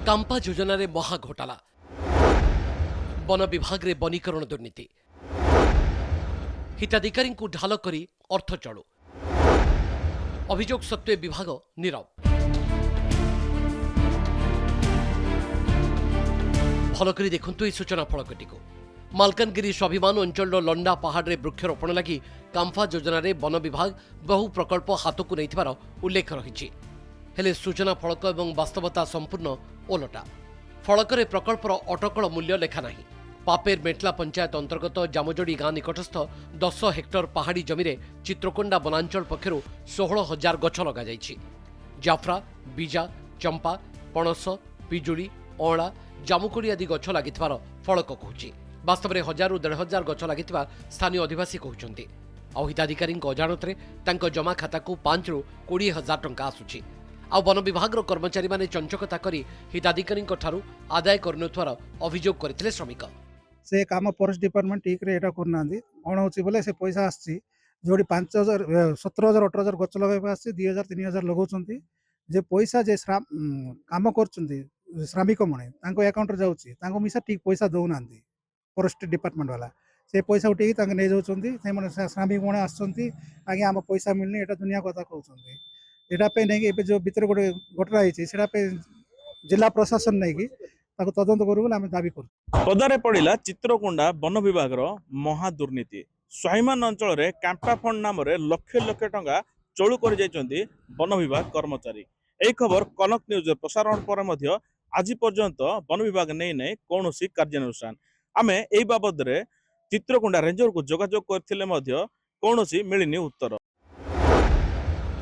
कांपा योजन महा घोटाला वन विभाग रे वनीकरण दुर्नीति हिताधिकारी ढाल करी अर्थ चढ़ू अभियोग सत्वे विभाग नीरव भल करी देखंतु ए सूचना फलकटी को मालकानगिरी स्वाभिमान अंचल लंडा पहाड़ में वृक्षरोपण लगी कांफा योजन वन विभाग बहु प्रकल्प हाथ को नहीं उल्लेख रही हेले सूचना फलक और वास्तवता संपूर्ण ओलटा फलकर प्रकल्पर अटकल मूल्य लेखा नहीं पापेर मेटला पंचायत अंतर्गत जामजोड़ी गाँ निकटस्थ 10 हेक्टर पहाड़ी जमी चित्रकोंडा वनांचल पक्षर 16,000 गछ लग जाफरा बीजा चंपा पणस पिजुड़ी अँला जामुकोड़ी आदि गछ लगी फलक कहूँ वास्तव में 1,000 ରୁ 1,500 गछ लगी स्थानीय अधिवासी कहते हिताधिकारी अजाणत जमा खाता को 5 ରୁ 20,000 टंका आसुची आ वन विभाग कर्मचारी माने चंचकता करी हिताधिकारी आदाय करनुथवार अभियोग करथिले श्रमिक से काम फॉरेस्ट डिपार्टमेंट ठीक रे एटा करना कौन होची बोले से पैसा आसी जोड़ी 5,000 17,000 18,000 गछ लगाइबा आसी 2,000 3,000 लगाउछंती जे पैसा जे काम करछंती श्रमिक मने तांको अकाउंट रे जाउची तांको मिसा ठीक पैसा दउ नांती फॉरेस्ट डिपार्टमेंट वाला से पैसा उठेकी तांके नै जाउछंती से मने श्रमिक मने आछंती आगे हम पैसा मिलनी एटा दुनिया कथा कहउछंती एटा पे नै कि जो भीतर गोटे घटना होईची सेटा पे जिला प्रशासन नै कि ताको तदंत करू बोले आमे दाबी करू पदारे पड़िला चित्रकोंडा वन विभाग महा दुर्नीति स्वाभिमान अंचल रे कांपा फंड नाम रे लक्ष लक्ष टंका चोरी कर जाइछंती वन विभाग कर्मचारी। एही खबर कनक न्यूज प्रसारण पर मध्य आज पर्यंत वन विभाग नै नै कोनोसी कार्यानुष्ठान आमे एही बाबद रे चित्रकोंडा रेंजर को जोगाजोग करथिले मध्य कोनोसी मिलिनी उत्तर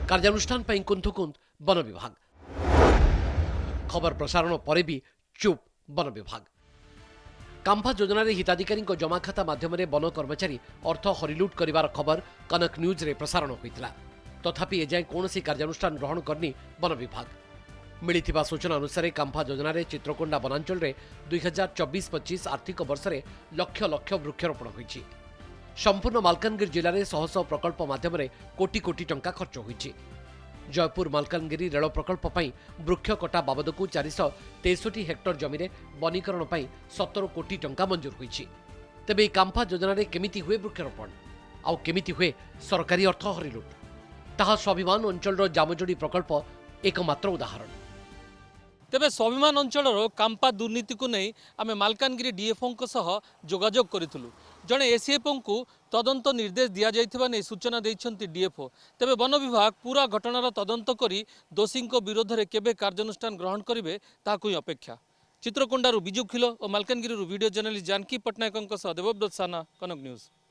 कार्यानुष्ठान पई कुंथुकुंत वन विभाग खबर प्रसारण पर भी चुप वन विभाग कांफा योजन हिताधिकारी जमा खाता माध्यम वन कर्मचारी अर्थ हरिलुट कर खबर कनक न्यूज रे प्रसारण होता तथापि एजाए कौन कार्यानुष्ठान ग्रहण करनी वन विभाग मिलिथिबा सूचना अनुसार कांफा योजन चित्रकोंडा वनांचल रे 2024-25 आर्थिक वर्ष में लक्ष लक्ष वृक्षरोपण होईछि संपूर्ण मालकानगिरी जिले में शह शह प्रकल्प माध्यम कोटी कोटी टंका खर्च होईछि जयपुर मालकानगिरी रेल प्रकल्प पई वृक्ष कटा बाबद को 463 हेक्टर जमी वनीकरण पई 17 कोटी टंका मंजूर होईछि तेबे कांफा योजन केमिति हुए वृक्षरोपण आउ केमिति हुए सरकारी अर्थ हरिलुट ताहा स्वाभिमान अंचल जामजोड़ी प्रकल्प एकमात्र उदाहरण। तेबे स्वाभिमान अंचल कांपा दुर्नीति को नहीं आम मालकानगिरी डीएफओ जोगाजोग करूँ जड़े एसीएफओ को तदंत निर्देश दि जाइथिबा नै सूचना देइछंती डीएफओ तेबे वन विभाग पूरा घटनार तदंत करी दोषी विरोध में केबे कार्यानुष्ठान ग्रहण करिवे ताकु ही अपेक्षा। चित्रकोंडारू बिजु खिलो और मालकानगिरी वीडियो जर्नलिस्ट जानकी पट्टनायक देवव्रत साना कनक न्यूज।